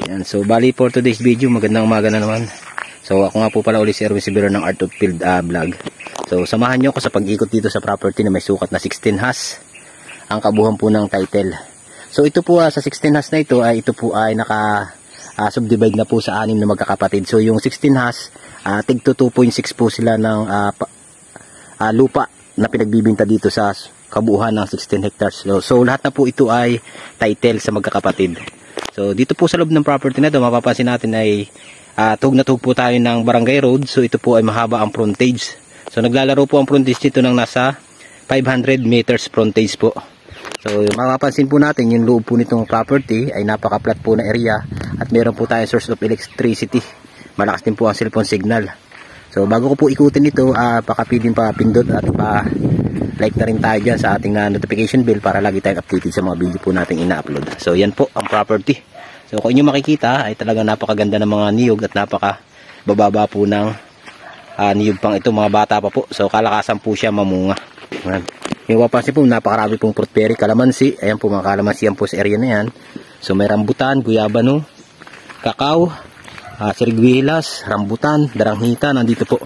Yan, so bali for today's video, magandang umaga na naman. So ako nga po pala ulit si Erwin Sibero ng Art of Field vlog. So samahan nyo ako sa pag-ikot dito sa property na may sukat na 16 has. Ang kabuuan po ng title. So ito po sa 16 has na ito ay naka subdivide na po sa 6 na magkakapatid. So yung 16 has tig to 2.6 po sila ng lupa na pinagbibinta dito sa kabuuan ng 16 hectares. So lahat na po ito ay title sa magkakapatid. So dito po sa loob ng property na ito, mapapansin natin ay tuhog na tuhog po tayo ng barangay road. So ito po ay mahaba ang frontage. So naglalaro po ang frontage nito ng nasa 500 meters frontage po. So mapapansin po natin yung loob po nitong property ay napaka-flat po na area at meron po tayong source of electricity. Malakas din po ang cellphone signal. So bago ko po ikutin ito, pakapilin pa pindot at like na rin tayo dyan sa ating notification bell para lagi tayong updated sa mga video po nating ina-upload. So yan po ang property. So kung inyo makikita ay talagang napakaganda ng mga niyog at napakabababa po ng niyog pang ito, mga bata pa po. So kalakasan po siya mamunga. Ayan. Yung mapapansin po, napakarami pong fruit berry, kalamansi. Ayan po mga kalamansi yan po sa area na yan. So may rambutan, guyabano, kakao, siriguilas, rambutan, daranghita, nandito po.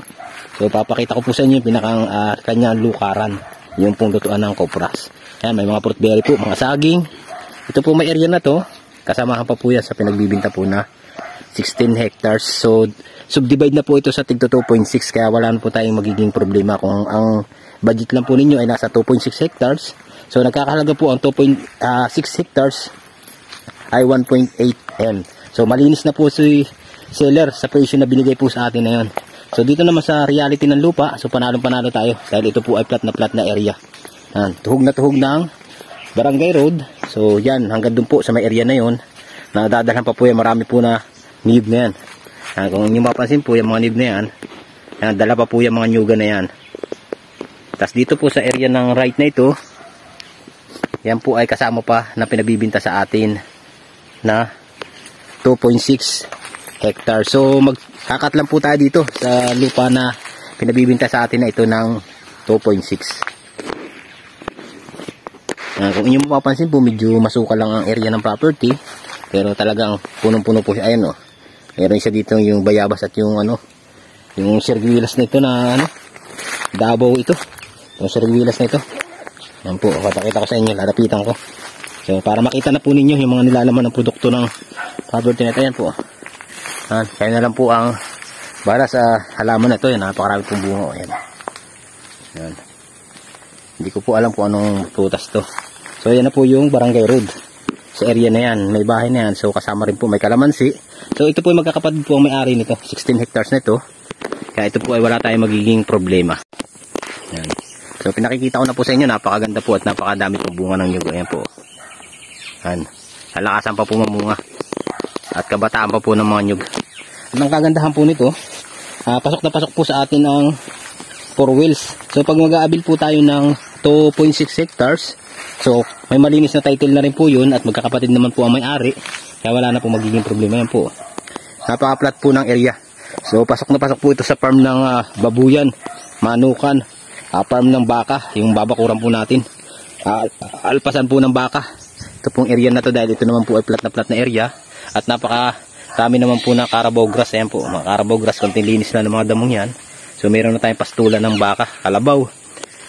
So papakita ko po sa inyo yung pinakang kanyang lukaran. Yung pong lutuan ng kopras. Ayan, may mga fruit berry po, mga saging. Ito po may area na to. Kasamahan pa po yan sa pinagbibinta po na 16 hectares. So subdivide na po ito sa tig 2.6. Kaya wala na po tayong magiging problema kung ang budget lang po ninyo ay nasa 2.6 hectares. So nagkakahalaga po ang 2.6 hectares ay 1.8 M. So malinis na po si seller sa presyo na binigay po sa atin na yun. So dito naman sa reality ng lupa, so panalo-panalo tayo dahil ito po ay flat na area. Tuhog na tuhog ng barangay road. So yan, hanggang dun po sa may area na yon. Nadadalhan pa po yan, marami po na niyog na yan. Kung inyo mapansin po, yung mga niyog na yan, dala pa po yung mga niyuga na yan. Tapos dito po sa area ng right na ito, yan po ay kasama pa na pinabibinta sa atin na 2.6 hectare. So magkakat lang po tayo dito sa lupa na pinabibinta sa atin na ito ng 2.6. Kung inyo mapapansin po, medyo masuka lang ang area ng property, pero talagang punong-puno po siya. Ayan, meron siya dito yung bayabas at yung yung siriguilas na ito na Davao ito. Yung siriguilas na ito. Yan po, patakita ko sa inyo, lalapitan ko. So para makita na po ninyo yung mga nilalaman ng produkto ng property na ito. Yan po. Kaya na lang po ang bahala sa halaman na ito. Yan, napakarami pong bunga. Yan. Yan. Hindi ko po alam kung anong prutas to. So yan na po yung barangay road. Sa area na yan, may bahay na yan. So kasama rin po may kalamansi. So ito po yung magkakapatid po ang may-ari nito. 16 hectares na ito. Kaya ito po ay wala tayong magiging problema. Yan. So pinakikita ko na po sa inyo, napakaganda po at napakadami pong bunga ng nyug. Ayan po. Yan. Halakasan pa po mamunga. At kabataan pa po ng mga nyug. At ang kagandahan po nito, pasok na pasok po sa atin ang 4 wheels. So pag mag-aabil po tayo ng 2.6 hectares, so may malinis na title na rin po yun at magkakapatid naman po ang may-ari. Kaya wala na po magiging problema yan po. Napaka-flat po ng area. So pasok na pasok po ito sa farm ng babuyan, manukan, farm ng baka, yung babakuran po natin. Alpasan po ng baka. Ito pong area na to dahil ito naman po ay flat na area. At napaka-rami naman po na Carabao grass. Ayan po, mga Carabao grass, konting linis na ng mga damong yan. So meron na tayong pastulan ng baka, kalabaw.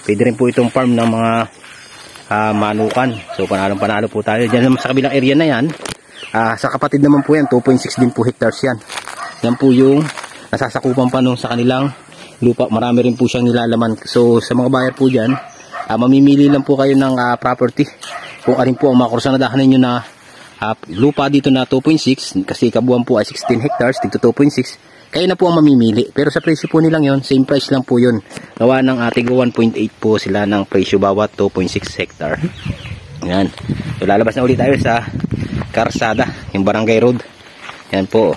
Pwede rin po itong farm ng mga manukan. So panalong-panalo po tayo. Diyan naman sa kabilang area na yan, sa kapatid naman po yan, 2.6 din po hectares yan. Yan po yung nasasakupan pa nung sa kanilang lupa. Marami rin po siyang nilalaman. So sa mga buyer po dyan, mamimili lang po kayo ng property. Kung alin po ang makursanaдаhan ninyo na lupa dito na 2.6, kasi kabuuan po ay 16 hectares, dito 2.6. Kayo na po ang mamimili. Pero sa presyo po nilang yon, same price lang po yun. Gawa ng ating 1.8 po sila ng presyo bawat 2.6 hectare. Yan. So lalabas na ulit tayo sa karsada, yung barangay road. Yan po.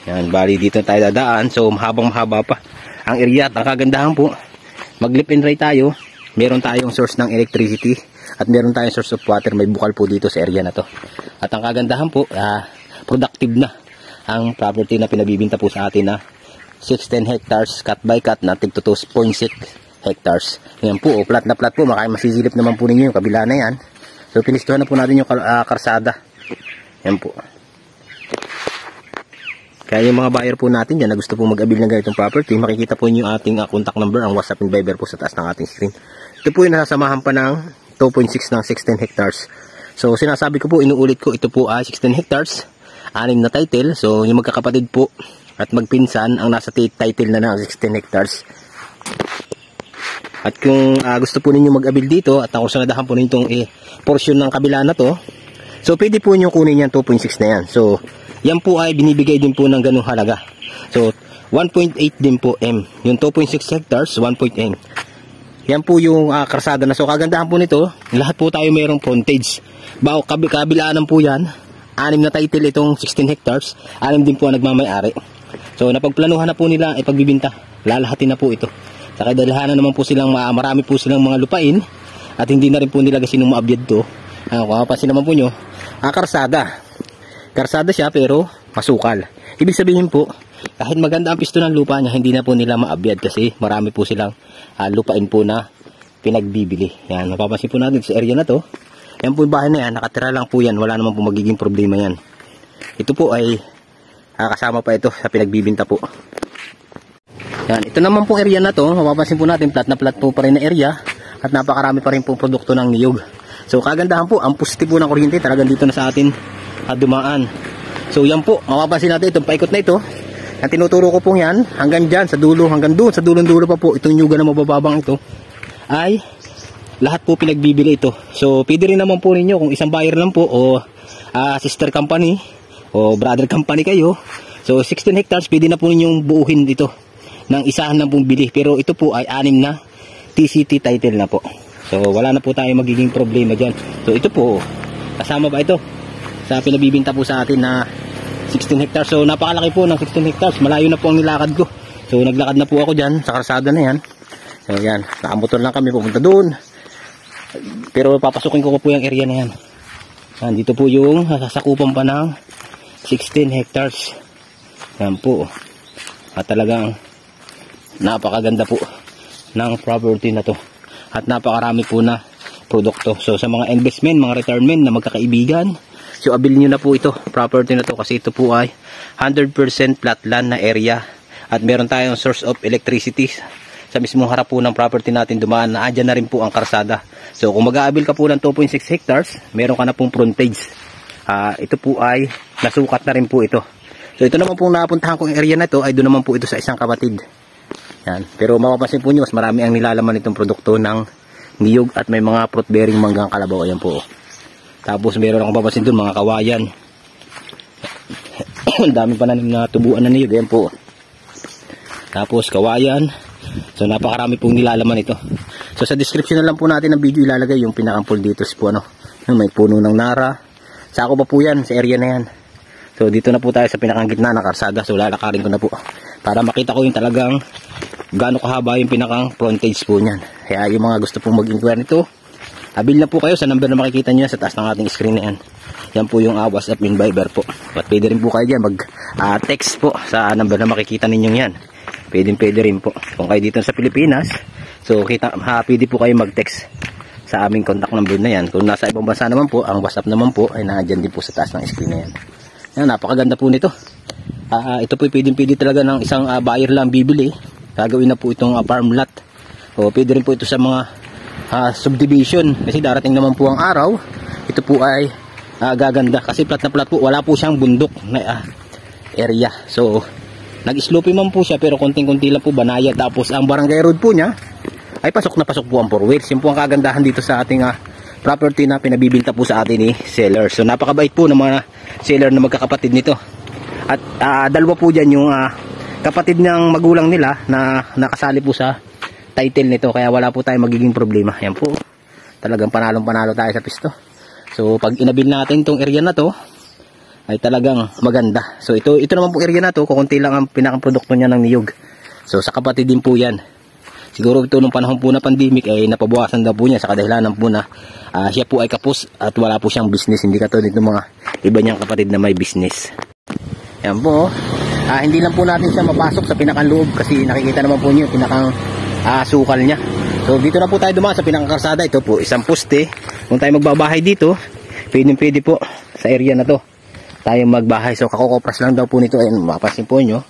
Yan, bali dito tayo dadaan. So mahabang mahaba pa ang area. At ang kagandahan po, mag left and right tayo. Meron tayong source ng electricity. At meron tayong source of water, may bukal po dito sa area na to. At ang kagandahan po, productive na ang property na pinabibinta po sa atin na 16 hectares cut by cut na tig to 2.6 hectares. Yan po, plat na plat po, masisilip naman po ninyo yung kabila na yan. So pinistuhan na po natin yung karsada. Yan po. Kaya yung mga buyer po natin dyan na gusto po mag-abil ng ganitong property, makikita po yung ating contact number, ang WhatsApp and Viber po sa taas ng ating screen. Ito po yung nasasamahan pa ng 2.6 ng 16 hectares. So sinasabi ko po, inuulit ko, ito po ay 16 hectares, 6 na title. So yung magkakapatid po at magpinsan ang nasa title na ng 16 hectares. At kung gusto po ninyo mag-abil dito at ang kusanadahan po ninyo itong portion ng kabila na to, so pwede po nyo kunin yan 2.6 na yan. So yan po ay binibigay din po ng ganung halaga. So 1.8 din po M. Yung 2.6 hectares, 1.8. Yan po yung karsada na. So kagandahan po nito, lahat po tayo mayroong frontage. Kabilaanan po yan, 6 na title itong 16 hectares, 6 din po ang nagmamay-ari. So napagplanuhan na po nila pagbibinta. Lalahatin na po ito. Sa kadalahanan naman po silang marami po silang mga lupain at hindi na rin po nila kasi nung maabyad to. Kung mapapansin naman po nyo, karsada. Karsada siya pero masukal. Ibig sabihin po, kahit maganda ang pisto ng lupa niya, hindi na po nila maabyad kasi marami po silang lupain po na pinagbibili. Yan, mapapansin po natin sa area na to. Yan po yung bahay na yan, nakatira lang po yan. Wala naman po magiging problema yan. Ito po ay kasama pa ito sa pinagbibinta po. Yan, ito naman pong area na to, mapapansin po natin, plat na plat po pa rin na area at napakarami pa rin po produkto ng niyog. So kagandahan po, ang positive po ng kuryente talagang dito na sa atin dumaan. So yan po, mapapansin natin itong paikot na ito, na tinuturo ko po yan, hanggang dyan, sa dulo, hanggang doon, sa dulo pa po, itong nyuga na mabababang ito, ay lahat po pinagbibili ito. So pwede rin naman po ninyo, kung isang buyer lang po, o sister company, o brother company kayo, so 16 hectares, pwede na po ninyong buuhin dito ng isahan na pong bili. Pero ito po ay 6 na TCT title na po. So wala na po tayo magiging problema dyan. So ito po, kasama ba ito sa pinabibinta po sa atin na 16 hectares. So napakalaki po ng 16 hectares. Malayo na po ang nilakad ko. So naglakad na po ako dyan sa karsada na yan. So yan, nakamotor lang kami pupunta doon. Pero papasukin ko po yung area na yan. Yan, dito po yung sasakupan pa ng 16 hectares. Yan po. At talagang napakaganda po ng property na to at napakarami po na produkto. So sa mga investment, mga retirement na magkakaibigan, so abil nyo na po ito, property na to, kasi ito po ay 100% flat land na area at meron tayong source of electricity sa mismong harap po ng property natin. Dumaan na andyan na rin po ang karsada. So kung mag-aabil ka po ng 2.6 hectares, meron ka na pong frontage. Ito po ay nasukat na rin po ito. So ito naman pong napuntahan kong area na to ay doon naman po ito sa isang kapatid. Yan. Pero mapapansin po nyo, mas marami ang nilalaman itong produkto ng niyog at may mga fruit bearing manggang kalabaw. Ayan po. Tapos meron akong papansin doon, mga kawayan. Ang dami pa na tubuan na niyog. Ayan po. Tapos kawayan. So napakarami pong nilalaman ito. So sa description na lang po natin ng video ilalagay yung pinakampol dito po, ano. May puno ng nara. Sako pa po yan sa area na yan. So dito na po tayo sa pinakang gitna ng karsada. So lalakarin ko na po para makita ko yung talagang gaano kahaba yung pinakang frontage po niyan. Kaya yung mga gusto pong mag-inquire nito, abil na po kayo sa number na makikita nyo sa taas ng ating screen na yan. Yan po yung WhatsApp and Viber po. At pwede rin po kayo dyan mag-text po sa number na makikita ninyong yan. Pwede rin po. Kung kayo dito sa Pilipinas, so pwede po kayo mag-text sa aming contact number na yan. Kung nasa ibang bansa naman po, ang WhatsApp naman po ay nandiyan din po sa taas ng screen na yan. Yan, napakaganda po nito. Ito po pwede talaga ng isang buyer lang bibili. Gagawin na po itong farm lot. O pwede rin po ito sa mga subdivision. Kasi darating naman po ang araw. Ito po ay gaganda. Kasi plat na plat po. Wala po siyang bundok na area. So nag-slopey man po siya pero konting-konti lang po banaya. Tapos ang barangay road po niya ay pasok na pasok po ang 4 wheels. Yun po ang kagandahan dito sa ating property na pinabibinta po sa atin ni seller. So napakabait po ng mga seller na magkakapatid nito. At dalawa po dyan yung kapatid ng magulang nila na nakasali po sa title nito. Kaya wala po tayong magiging problema. Yan po. Talagang panalong-panalo tayo sa pisto. So pag inabil natin itong area na to ay talagang maganda. So ito naman po area na to, kukunti lang ang pinakaprodukto niya ng niyog. So sa kapatid din po yan. siguro ito nung panahon po na pandemic ay napabawasan daw po niya sa kadahilanan po na siya po ay kapos at wala po siyang business, hindi katulad ng mga iba niyang kapatid na may business. Yan po. Hindi lang po natin siya mapasok sa pinakang loob kasi nakikita naman po niyo pinakang sukal niya. So dito na po tayo dumaan sa pinakang karsada. Ito po isang poste. Kung tayo magbabahay dito, pwede po sa area na to tayo magbahay. So kakokopras lang daw po nito. Ayun, mapapansin po nyo,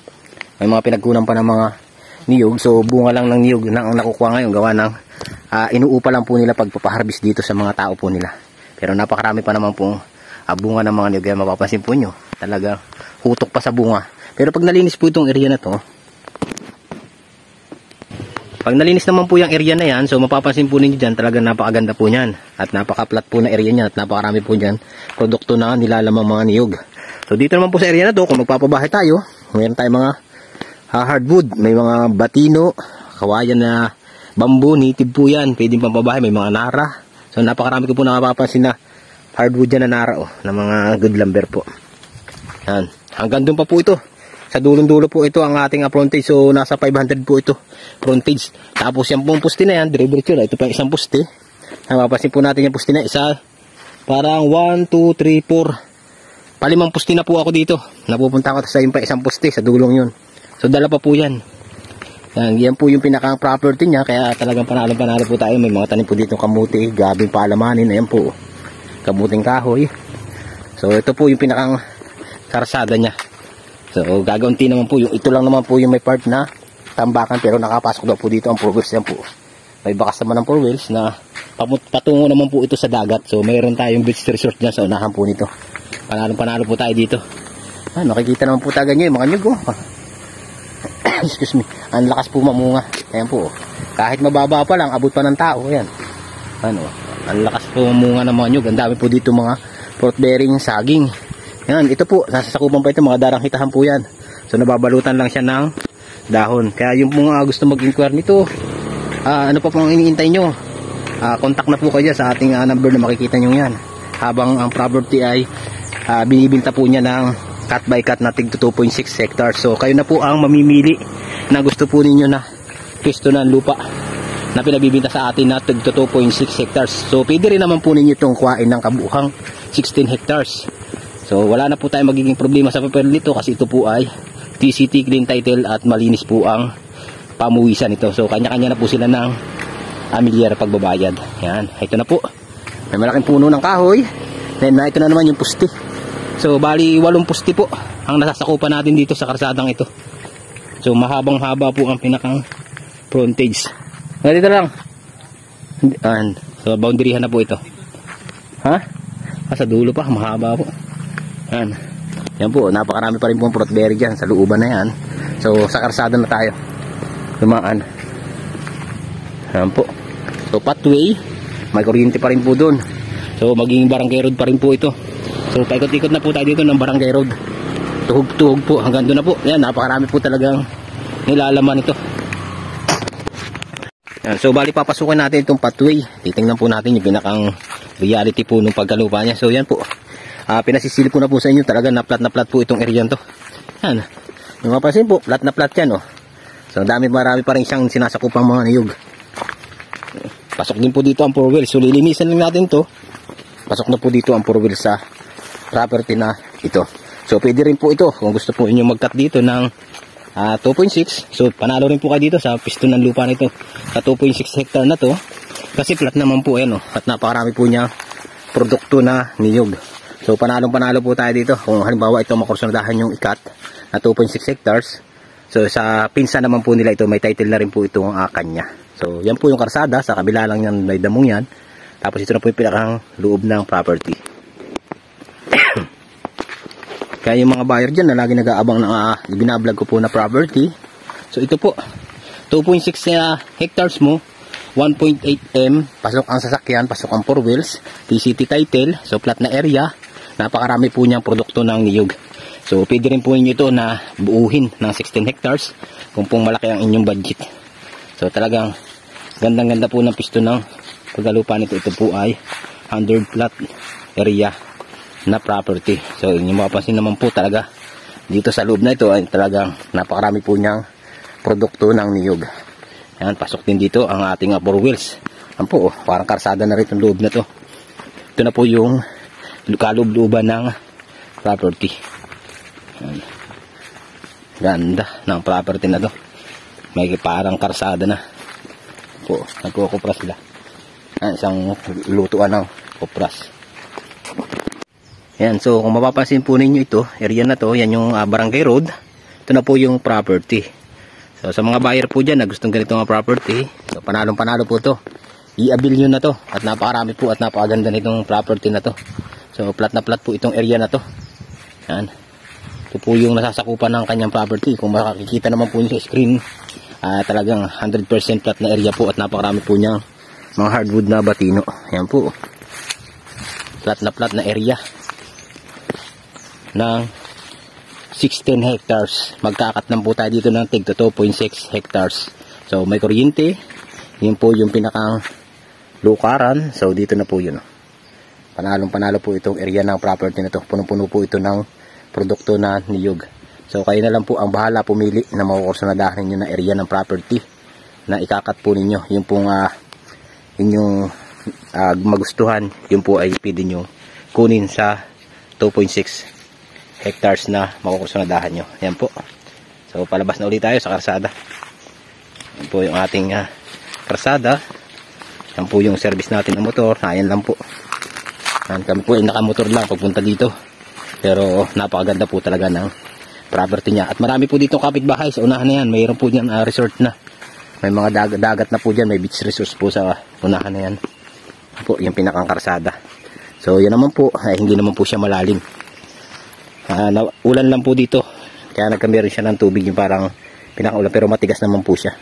may mga pinagkunan pa ng mga niyog. So bunga lang ng niyog na ang nakukuha ngayon, gawa ng inuupa lang po nila pagpapaharbis dito sa mga tao po nila. Pero napakarami pa naman pong bunga ng mga niyog. Kaya mapapansin po nyo, talaga hutok pa sa bunga. Pero pag nalinis po itong area na to, pag nalinis naman po yung area na yan, so mapapansin po ninyo dyan, talagang napakaganda po niyan. At napaka-flat po na area niyan at napakarami po dyan produkto na nilalamang mga niyog. So dito naman po sa area na to, kung magpapabahay tayo, mayroon tayong mga hardwood, may mga batino, kawayan na bamboo, native po yan, pwedeng pampabahay, may mga nara. So napakarami ko po nakapapansin na hardwood dyan na nara, na mga good lumber po. Yan. Hanggang doon pa po ito. Sa dulong-dulo po ito ang ating frontage. So nasa 500 po ito frontage. Tapos yung pong poste na yan, diretso na. Ito pa isang poste. Napapansin po natin yung poste na isa. Parang 1, 2, 3, 4. Palimang poste na po ako dito. Napupunta ako sa yung pa isang poste sa dulong yun. So dala pa po yan. Yan po yung pinakang property niya. Kaya talagang panalo po tayo. May mga tanim po dito kamuti, gabing palamanin. Ayan po. Kamuting kahoy. So ito po yung pinakang karsada niya. So gagaunti naman po yung ito lang naman po yung may part na tambakan, pero nakapasok daw po dito ang 4 wheels yan po. May bakas naman ng 4 wheels na patungo naman po ito sa dagat. So mayroon tayong beach resort dyan sa unahan po nito. Panalo po tayo dito. Nakikita naman po tayo ganyan yung mga nyug. Excuse me. Ang lakas po mamunga. Ayan po. Kahit mababa pa lang, abot pa ng tao. Ayan. Ang lakas po mamunga ng mga nyug. Ang dami po dito mga fruit bearing saging. Yan, ito po, nasasakupan pa ito, mga daranghitahan po yan. So nababalutan lang siya ng dahon. Kaya yung mga gusto mag-inquire nito, ano pa pong iniintay nyo? Contact na po kayo sa ating number na makikita nyo yan. Habang ang property ay binibinta po niya ng cut by cut na tig 2.6 hectares. So kayo na po ang mamimili na gusto po ninyo na pwesto ng lupa na pinabibinta sa atin na tig 2.6 hectares. So pwede rin naman po ninyo itong kuhain ng kabuhang 16 hectares. So wala na po tayong magiging problema sa papel nito kasi ito po ay TCT clean title at malinis po ang pamuwisan nito. So kanya-kanya na po sila ng amilyar pagbabayad. Yan, ito na po. May malaking puno ng kahoy. Then ito na naman yung puste. So bali 8 puste po ang nasasakupan natin dito sa karsadang ito. So mahabang-haba po ang pinakang frontage. Dito lang. So boundaryhan na po ito. Sa dulo pa, mahaba po. Yan po, napakarami pa rin pong fruit berry dyan sa looban na yan. So sa karsada na tayo dumaan. Yan po. So pathway, may kuryente pa rin po doon. So magiging barangay road pa rin po ito. So paikot-ikot na po tayo dito ng barangay road. Tuhog-tuhog po, hanggang doon na po. Yan, napakarami po talagang nilalaman ito. Yan, so bali papasukin natin itong pathway. Titingnan po natin yung pinakang reality po ng pagkalupa niya. So yan po. Pinasisilip ko na po sa inyo, talaga na plat po itong area to. Yan. Yung mapapansin po, plat na plat yan. So marami pa rin siyang sinasakupang mga niyog. Pasok din po dito ang 4 wheels. So lilinisan lang natin to. Pasok na po dito ang 4 wheels sa property na ito. So pwede rin po ito kung gusto po inyo mag-cut dito ng 2.6. So panalo rin po kayo dito sa piston ng lupa nito sa 2.6 hectare na to. Kasi flat naman po yan. At napakarami po niya produkto na niyog. So panalong-panalo po tayo dito. Kung halimbawa ito makursunadahan yung ikat na 2.6 hectares. So sa pinsa naman po nila ito, may title na rin po itong kanya. So yan po yung karsada. Sa kabila lang yan, may damong yan. Tapos ito na po yung pinakang loob ng property. Kaya yung mga buyer dyan na lagi nag-aabang ng ibinablog ko po na property. So ito po, 2.6 hectares mo, 1.8 M, pasok ang sasakyan, pasok ang 4 wheels, TCT title, so flat na area. Napakarami po niyang produkto ng niyog. So pwede rin po ninyo ito na buuhin ng 16 hectares kung pong malaki ang inyong budget. So talagang gandang-ganda po ng pisto ng pagkalupa nito. Ito po ay 100 flat area na property. So inyong mapapansin naman po talaga dito sa loob na ito ay talagang napakarami po niyang produkto ng niyog. Ayan, pasok din dito ang ating 4 wheels. Ayan po, parang karsada na rin itong loob na to. Ito na po yung kaloob-looban ng property. Ayan. Ganda ng property na to. May parang karsada na. Po, nagkukupras sila. Ayan, isang lutuan ng kupras. Ayan, so kung mapapansin po ninyo ito, area na to, yan yung barangay road. Ito na po yung property. So sa mga buyer po dyan na gustong ganito nga property, so panalong-panalo po to. I-avail nyo na to. At napakarami po at napakaganda nitong property na to. So plat na plat po itong area na to. Ayan. Ito po yung nasasakupan ng kanyang property. Kung makikita naman po nyo sa screen, talagang 100% plat na area po at napakarami po niyang mga hardwood na batino. Ayan po. Plat na area ng 16 hectares. Magkakatnan po tayo dito ng tig to 2.6 hectares. So may kuryente. Yun po yung pinakang lukaran. So dito na po yun. Panalong panalo po itong area ng property na to. Punong-puno po ito ng produkto na niyog. So kayo na lang po ang bahala pumili na makukursunadahan nyo na area ng property na ikakat po ninyo. Yung pong inyong magustuhan, yun po ay pwede nyo kunin sa 2.6 hectares na makukursunadahan nyo. Ayan po. So palabas na ulit tayo sa karsada. Ayan po yung ating karsada. Ayan po yung service natin ng motor. Ayan lang po. Ayan, kami po ay nakamotor lang pagpunta dito. Pero napakaganda po talaga ng property niya. At marami po dito kapitbahay sa unahan na yan. Mayroon po dyan resort na. May mga dagat na po dyan. May beach resorts po sa unahan na yan. Ayan po yung pinakang karsada. So yan naman po. Hindi naman po siya malalim. Ulan lang po dito. Kaya nagkamera siya ng tubig yung parang pinakaulan. Pero matigas naman po siya.